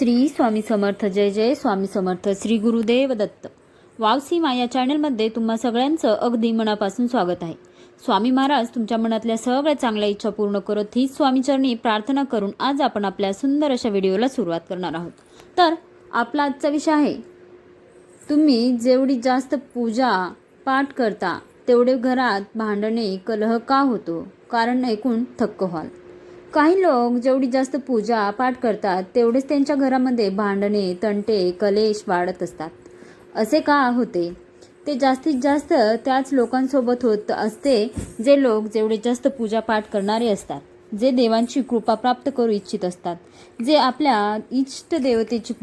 श्री स्वामी समर्थ. जय जय स्वामी समर्थ. श्री गुरुदेव दत्त. वावसीमा या चॅनलमध्ये तुम्हा सगळ्यांचं अगदी मनापासून स्वागत आहे. स्वामी महाराज तुमच्या मनातल्या सगळ्या चांगल्या इच्छा पूर्ण करत ही स्वामीचरणी प्रार्थना करून आज आपण आपल्या सुंदर अशा व्हिडिओला सुरुवात करणार आहोत. तर आपला आजचा विषय आहे, तुम्ही जेवढी जास्त पूजा पाठ करता तेवढे घरात भांडणे कलह का होतो, कारण ऐकून थक्क व्हाल. काही लोक जेवढी जास्त पूजा पाठ करतात तेवढेच त्यांच्या घरामध्ये भांडणे तंटे कलेश वाढत असतात. असे का होते? ते जास्तीत जास्त त्याच लोकांसोबत होत असते जे लोक जेवढे जास्त पूजा पाठ करणारे असतात, जे देवांची कृपा प्राप्त करू इच्छित असतात, जे आपल्या इष्ट देवतेची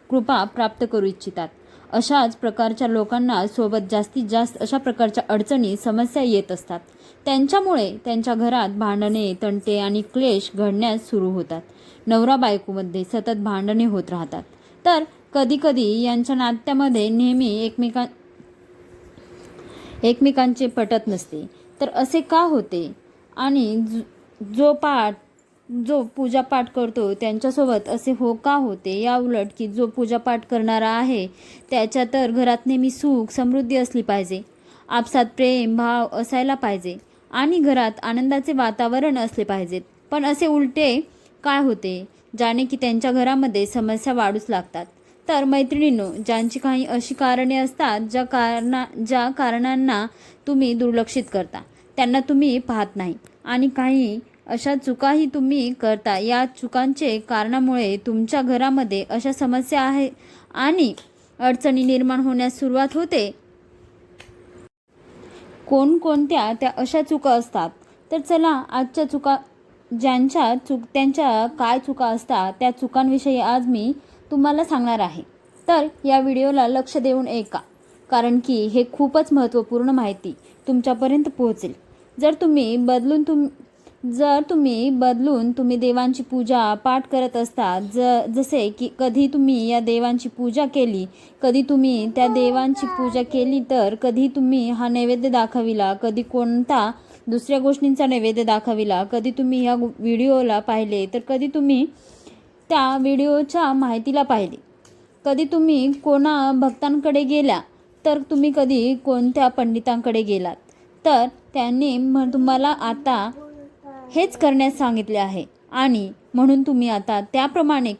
कृपा प्राप्त करू इच्छितात. अशाच प्रकारच्या लोकांना सोबत जास्तीत जास्त अशा प्रकारच्या अडचणी समस्या येत असतात. त्यांच्यामुळे त्यांच्या घरात भांडणे तंटे आणि क्लेश घडण्यास सुरू होतात. नवरा बायकोमध्ये सतत भांडणे होत राहतात. तर कधीकधी यांच्या नात्यामध्ये नेहमी एकमेकांचे पटत नसते. तर असे का होते? आणि जो पूजापाठ करतो त्यांच्यासोबत असे हो का होते? या उलट की जो पूजापाठ करणारा आहे त्याच्या तर घरात नेहमी सुख समृद्धी असली पाहिजे, आपसात प्रेम भाव असायला पाहिजे आणि घरात आनंदाचे वातावरण असले पाहिजेत. पण असे उलटे काय होते, ज्याने की त्यांच्या घरामध्ये समस्या वाढूच लागतात. तर मैत्रिणींनो, ज्यांची काही अशी कारणे असतात ज्या कारणांना तुम्ही दुर्लक्षित करता, त्यांना तुम्ही पाहत नाही आणि काही अशा चुकाही तुम्ही करता. या चुकांचे कारणामुळे तुमच्या घरामध्ये अशा समस्या आहे आणि अडचणी निर्माण होण्यास सुरुवात होते. कोणकोणत्या त्या अशा चुका असतात? तर चला आजच्या चुका, त्यांच्या काय चुका असतात त्या चुकांविषयी आज मी तुम्हाला सांगणार आहे. तर या व्हिडिओला लक्ष देऊन ऐका, कारण की हे खूपच महत्त्वपूर्ण माहिती तुमच्यापर्यंत पोहोचेल. जर तुम्ही बदलून तुम्ही देवांची पूजा पाठ करत असता, जसे की कधी तुम्ही या देवांची पूजा केली, कधी तुम्ही त्या देवांची पूजा केली, तर कधी तुम्ही हा नैवेद्य दाखविला, कधी कोणता दुसऱ्या गोष्टींचा नैवेद्य दाखविला, कधी तुम्ही ह्या व्हिडिओला पाहिले, तर कधी तुम्ही त्या व्हिडिओच्या माहितीला पाहिले, कधी तुम्ही कोणा भक्तांकडे गेला, तर तुम्ही कधी कोणत्या पंडितांकडे गेलात, तर त्यांनी तुम्हाला आता हेच करण्यास सांगितले आहे आणि म्हणून तुम्ही आता त्याप्रमाणे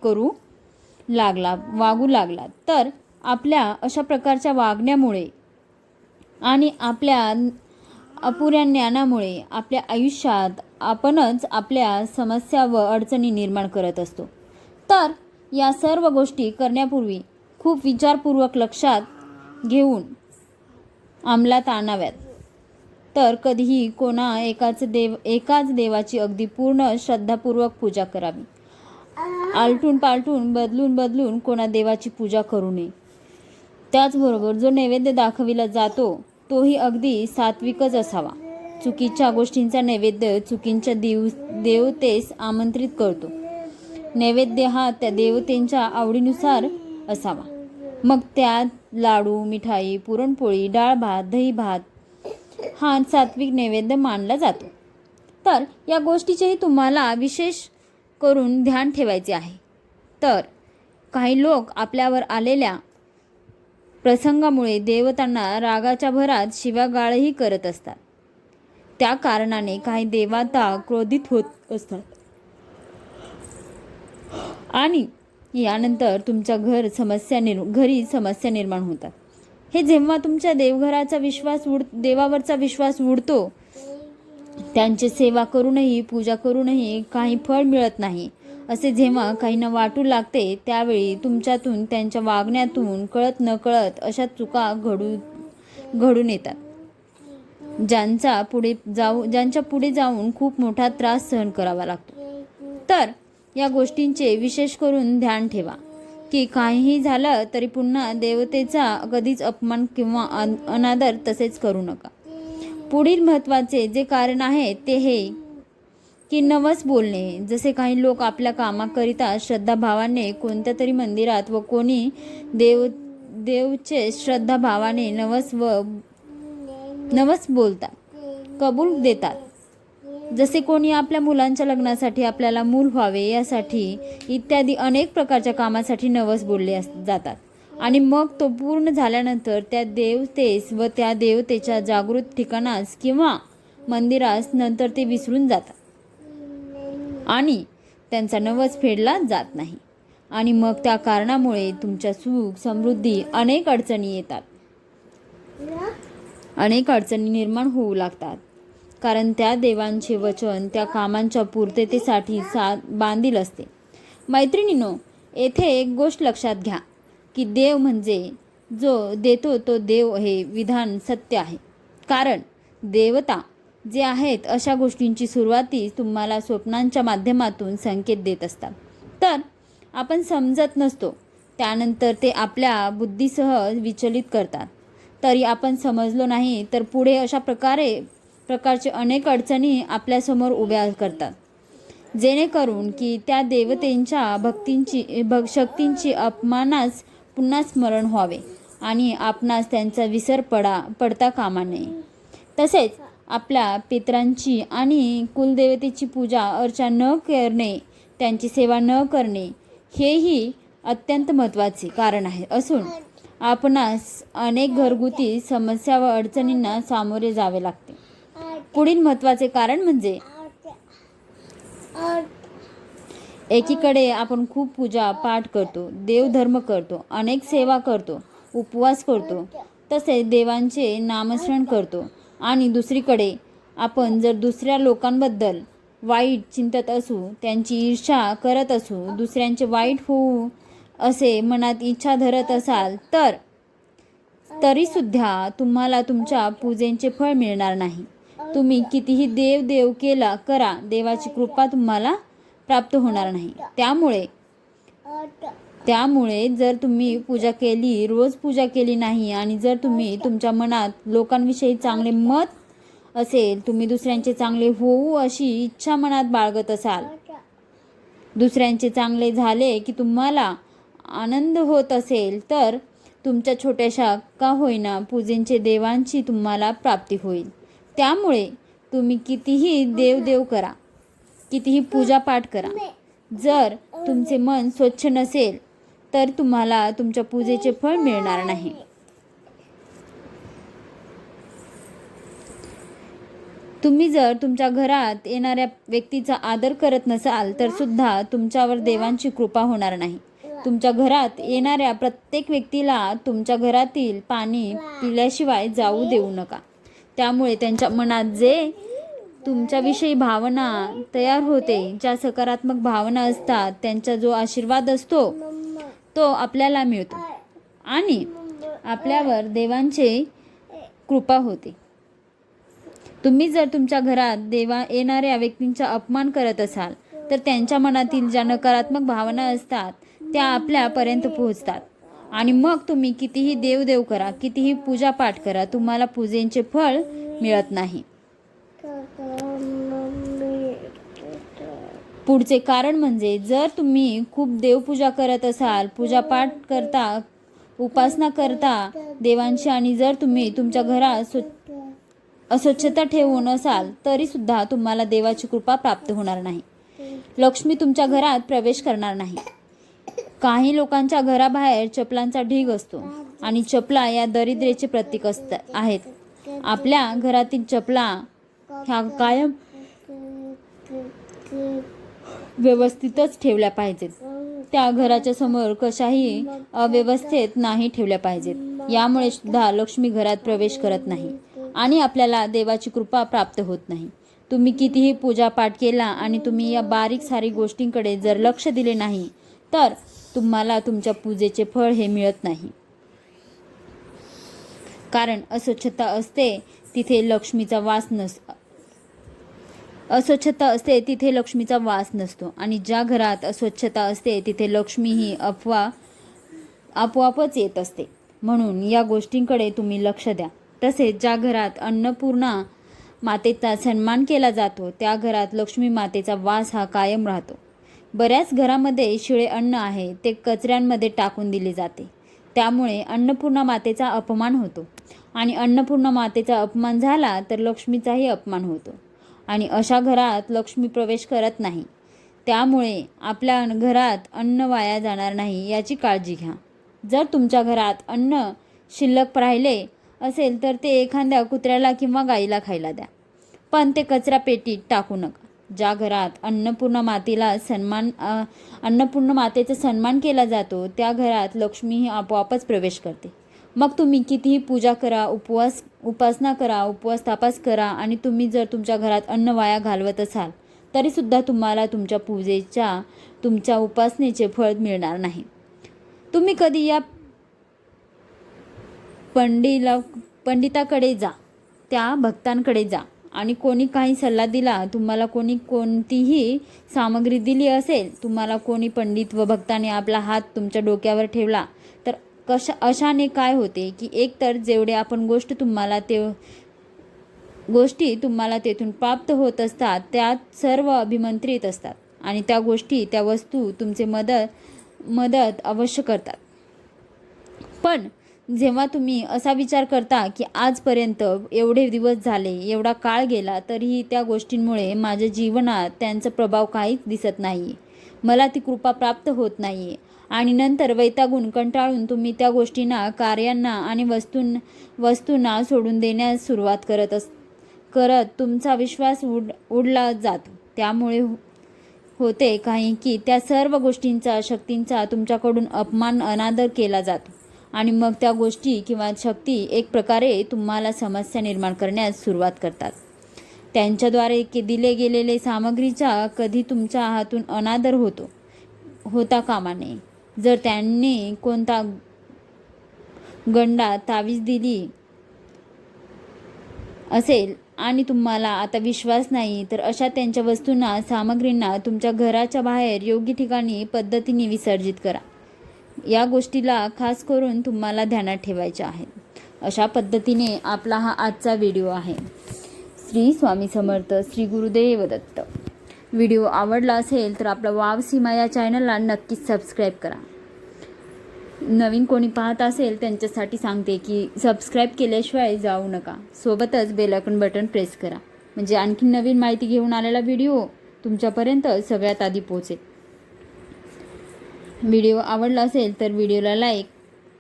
वागू लागलात. तर आपल्या अशा प्रकारच्या वागण्यामुळे आणि आपल्या अपुऱ्या ज्ञानामुळे आपल्या आयुष्यात आपणच आपल्या समस्या व अडचणी निर्माण करत असतो. तर या सर्व गोष्टी करण्यापूर्वी खूप विचारपूर्वक लक्षात घेऊन अंमलात आणाव्यात. तर कधीही एकाच देवाची अगदी पूर्ण श्रद्धापूर्वक पूजा करावी. आलटून पालटून बदलून कोणा देवाची पूजा करू नये. त्याचबरोबर जो नैवेद्य दाखविला जातो तोही अगदी सात्विकच असावा. चुकीच्या गोष्टींचा नैवेद्य चुकीच्या देवतेस आमंत्रित करतो. नैवेद्य हा त्या देवतेंच्या आवडीनुसार असावा. मग त्यात लाडू मिठाई पुरणपोळी डाळ भात दही भात हा सात्विक नैवेद्य मानला जातो. तर या गोष्टीचेही तुम्हाला विशेष करून ध्यान ठेवायचे आहे. तर काही लोक आपल्यावर आलेल्या प्रसंगामुळे देवतांना रागाच्या भरात शिव्यागाळही करत असतात. त्या कारणाने काही देवता क्रोधित होत असतात आणि यानंतर तुमच्या घरी समस्या निर्माण होतात. हे जेव्हा तुमच्या देवावरचा विश्वास उडतो, त्यांची सेवा करूनही पूजा करूनही काही फळ मिळत नाही असे जेव्हा काहींना वाटू लागते, त्यावेळी तुमच्यातून त्यांच्या वागण्यातून कळत नकळत अशा चुका घडून येतात, ज्यांच्या पुढे जाऊन खूप मोठा त्रास सहन करावा लागतो. तर या गोष्टींचे विशेष करून ध्यान ठेवा की काहीही झालं तरी पुन्हा देवतेचा कधीच अपमान किंवा अनादर तसेच करू नका. पुढील महत्त्वाचे जे कारण आहे ते हे की नवस बोलणे. जसे काही लोक आपल्या कामाकरिता श्रद्धाभावाने कोणत्या तरी मंदिरात व कोणी देवचे श्रद्धाभावाने नवस बोलतात, कबूल देतात. जसे कोणी आपल्या मुलांच्या लग्नासाठी, आपल्याला मूल व्हावे यासाठी इत्यादी अनेक प्रकारच्या कामासाठी नवस बोलले जातात आणि मग तो पूर्ण झाल्यानंतर त्या देवतेस व त्या देवतेच्या जागृत ठिकाणास किंवा मंदिरास नंतर ते विसरून जातात आणि त्यांचा नवस फेडला जात नाही आणि मग त्या कारणामुळे तुमच्या सुख समृद्धी अनेक अडचणी येतात, अनेक अडचणी निर्माण होऊ लागतात, कारण त्या देवांचे वचन त्या कामांच्या पूर्ततेसाठी बांधील असते. मैत्रिणींनो, येथे एक गोष्ट लक्षात घ्या की देव म्हणजे जो देतो तो देव हे विधान सत्य आहे, कारण देवता जे आहेत अशा गोष्टींची सुरुवातीच तुम्हाला स्वप्नांच्या माध्यमातून संकेत देत असतात. तर आपण समजत नसतो, त्यानंतर ते आपल्या बुद्धीसह विचलित करतात. तरी आपण समजलो नाही तर पुढे अशा प्रकारचे अनेक अडचणी आपल्यासमोर उभ्या करतात, जेणेकरून की त्या देवतेंच्या शक्तींची अपमानास पुन्हा स्मरण व्हावे आणि आपणास त्यांचा विसर पडता कामा नये. तसेच आपल्या पितरांची आणि कुलदेवतेची पूजा अर्चा न करणे, त्यांची सेवा न करणे हेही अत्यंत महत्त्वाचे कारण आहे असून आपणास अनेक घरगुती समस्या व अडचणींना सामोरे जावे लागते. पुढील महत्त्वाचे कारण म्हणजे एकीकडे आपण खूप पूजा पाठ करतो, देवधर्म करतो, अनेक सेवा करतो, उपवास करतो, तसेच देवांचे नामस्मरण करतो आणि दुसरीकडे आपण जर दुसऱ्या लोकांबद्दल वाईट चिंतत असू, त्यांची ईर्ष्या करत असू, दुसऱ्यांचे वाईट होऊ असे मनात इच्छा धरत असाल तर तरीसुद्धा तुम्हाला तुमच्या पूजेचे फळ मिळणार नाही. तुम्ही कितीही देव करा, देवाची कृपा तुम्हाला प्राप्त होणार नाही. त्यामुळे जर तुम्ही पूजा केली, रोज पूजा केली नाही आणि जर तुम्ही तुमच्या मनात लोकांविषयी चांगले मत असेल, तुम्ही दुसऱ्यांचे चांगले होऊ अशी इच्छा मनात बाळगत असाल, दुसऱ्यांचे चांगले झाले की तुम्हाला आनंद होत असेल, तर तुमच्या छोट्याशा का होईना पूजेचे देवांची तुम्हाला प्राप्ती होईल. त्यामुळे तुम्ही कितीही देव करा, कितीही पूजापाठ करा, जर तुमचे मन स्वच्छ नसेल तर तुम्हाला तुमच्या पूजेचे फळ मिळणार नाही. तुम्ही जर तुमच्या घरात येणाऱ्या व्यक्तीचा आदर करत नसाल तर सुद्धा तुमच्यावर देवांची कृपा होणार नाही. तुमच्या घरात येणाऱ्या प्रत्येक व्यक्तीला तुमच्या घरातील पाणी पिल्याशिवाय जाऊ देऊ नका. त्यामुळे त्यांच्या मनात जे तुमच्याविषयी भावना तयार होते, ज्या सकारात्मक भावना असतात, त्यांचा जो आशीर्वाद असतो तो आपल्याला मिळतो आणि आपल्यावर देवांची कृपा होते. तुम्ही जर तुमच्या घरात येणाऱ्या व्यक्तींचा अपमान करत असाल तर त्यांच्या मनातील ज्या नकारात्मक भावना असतात त्या आपल्यापर्यंत पोहोचतात आणि मग तुम्ही कितीही देव करा, कितीही पूजापाठ करा, तुम्हाला पूजेचे फळ मिळत नाही. पुढचे कारण म्हणजे जर तुम्ही खूप देवपूजा करत असाल, पूजापाठ करता, उपासना करता देवांची आणि जर तुम्ही तुमच्या घरात अस्वच्छता ठेवून असाल तरी सुद्धा तुम्हाला देवाची कृपा प्राप्त होणार नाही. लक्ष्मी तुमच्या घरात प्रवेश करणार नाही. काही लोकांच्या घराबाहेर चपलांचा ढीग असतो आणि चपला या दरिद्रेचे प्रतीक आहेत. आपल्या घरातील चपला ह्या कायम व्यवस्थितच ठेवल्या पाहिजेत. त्या घराच्या समोर कशाही अव्यवस्थेत नाही ठेवल्या पाहिजेत. यामुळे सुद्धा लक्ष्मी घरात प्रवेश करत नाही आणि आपल्याला देवाची कृपा प्राप्त होत नाही. तुम्ही कितीही पूजापाठ केला आणि तुम्ही या बारीक सारीक गोष्टींकडे जर लक्ष दिले नाही तर तुम्हाला तुमच्या पूजेचे फळ हे मिळत नाही. कारण अस्वच्छता असते तिथे लक्ष्मीचा वास नसतो आणि ज्या घरात अस्वच्छता असते तिथे लक्ष्मी ही आपोआपच येत असते. म्हणून या गोष्टींकडे तुम्ही लक्ष द्या. तसेच ज्या घरात अन्नपूर्णा मातेचा सन्मान केला जातो त्या घरात लक्ष्मी मातेचा वास हा कायम राहतो. बऱ्याच घरामध्ये शिळे अन्न आहे ते कचऱ्यांमध्ये टाकून दिले जाते. त्यामुळे अन्नपूर्णा मातेचा अपमान होतो आणि अन्नपूर्णा मातेचा अपमान झाला तर लक्ष्मीचाही अपमान होतो. आणि अशा घरात लक्ष्मी प्रवेश करत नाही. त्यामुळे आपल्या घरात अन्न वाया जाणार नाही याची काळजी घ्या. जर तुमच्या घरात अन्न शिल्लक राहिले असेल तर ते एखाद्या कुत्र्याला किंवा गाईला खायला द्या, पण ते कचरा पेटीत टाकू नका. ज्या घरात अन्नपूर्णा मातेचा सन्मान केला जातो त्या घरात लक्ष्मी ही आपोआपच प्रवेश करते. मग तुम्ही कितीही पूजा करा, उपासना करा, उपवास तापास करा आणि तुम्ही जर तुमच्या घरात अन्न वाया घालवत असाल तरीसुद्धा तुम्हाला तुमच्या पूजेच्या, तुमच्या उपासनेचे फळ मिळणार नाही. तुम्ही कधी या पंडिताकडे जा, त्या भक्तांकडे जा आणि कोणी काही सल्ला दिला, तुम्हाला कोणी कोणतीही सामग्री दिली असेल, तुम्हाला कोणी पंडित व भक्ताने आपला हात तुमच्या डोक्यावर ठेवला तर अशाने काय होते की एकतर जेवढे आपण गोष्टी तुम्हाला तेथून प्राप्त होत असतात त्यात सर्व अभिमंत्रित असतात आणि त्या गोष्टी, त्या वस्तू तुमचे मदत अवश्य करतात. पण जेव्हा तुम्ही असा विचार करता की आजपर्यंत एवढे दिवस झाले, एवढा काळ गेला, तरीही त्या गोष्टींमुळे माझ्या जीवनात त्यांचा प्रभाव काहीच दिसत नाही, मला ती कृपा प्राप्त होत नाही आणि नंतर वैतागून कंटाळून तुम्ही त्या गोष्टींना, कार्यांना आणि वस्तूंना सोडून देण्यास सुरुवात करत तुमचा विश्वास उडला जातो. त्यामुळे होते काही की त्या सर्व गोष्टींचा, शक्तींचा तुमच्याकडून अपमान, अनादर केला जातो आणि मग त्या गोष्टी किंवा शक्ती एक प्रकारे तुम्हाला समस्या निर्माण करण्यास सुरुवात करतात. त्यांच्याद्वारे दिले गेलेले सामग्रीचा कधी तुमच्या हातून अनादर होता कामा नये. जर त्यांनी कोणता गंडा, तावीज दिली असेल आणि तुम्हाला आता विश्वास नाही तर अशा त्यांच्या वस्तूंना, सामग्रींना तुमच्या घराच्या बाहेर योग्य ठिकाणी पद्धतीने विसर्जित करा. या गोष्टीला खास करून तुम्हाला ध्यानात ठेवायच्या आहेत. अशा पद्धतीने आपला हा आजचा व्हिडिओ आहे. श्री स्वामी समर्थ, श्री गुरुदेव दत्त. व्हिडिओ आवडला असेल तर आपला वाव सीमा या चॅनलला नक्कीच सबस्क्राईब करा. नवीन कोणी पाहत असेल त्यांच्यासाठी सांगते की सबस्क्राईब केल्याशिवाय जाऊ नका. सोबतच बेल आयकॉन बटन प्रेस करा म्हणजे आणखी नवीन माहिती घेऊन आलेला व्हिडिओ तुमच्यापर्यंत सगळ्यात आधी पोहोचेल. व्हिडिओ आवडला असेल तर व्हिडिओला लाईक,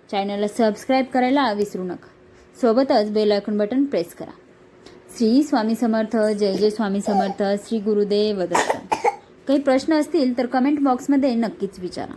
चॅनलला सबस्क्राईब करायला विसरू नका. सोबतच बेल आयकॉन बटन प्रेस करा. श्री स्वामी समर्थ. जय जय स्वामी समर्थ. श्री गुरुदेव दत्त. काही प्रश्न असतील तर कमेंट बॉक्समध्ये नक्कीच विचारा.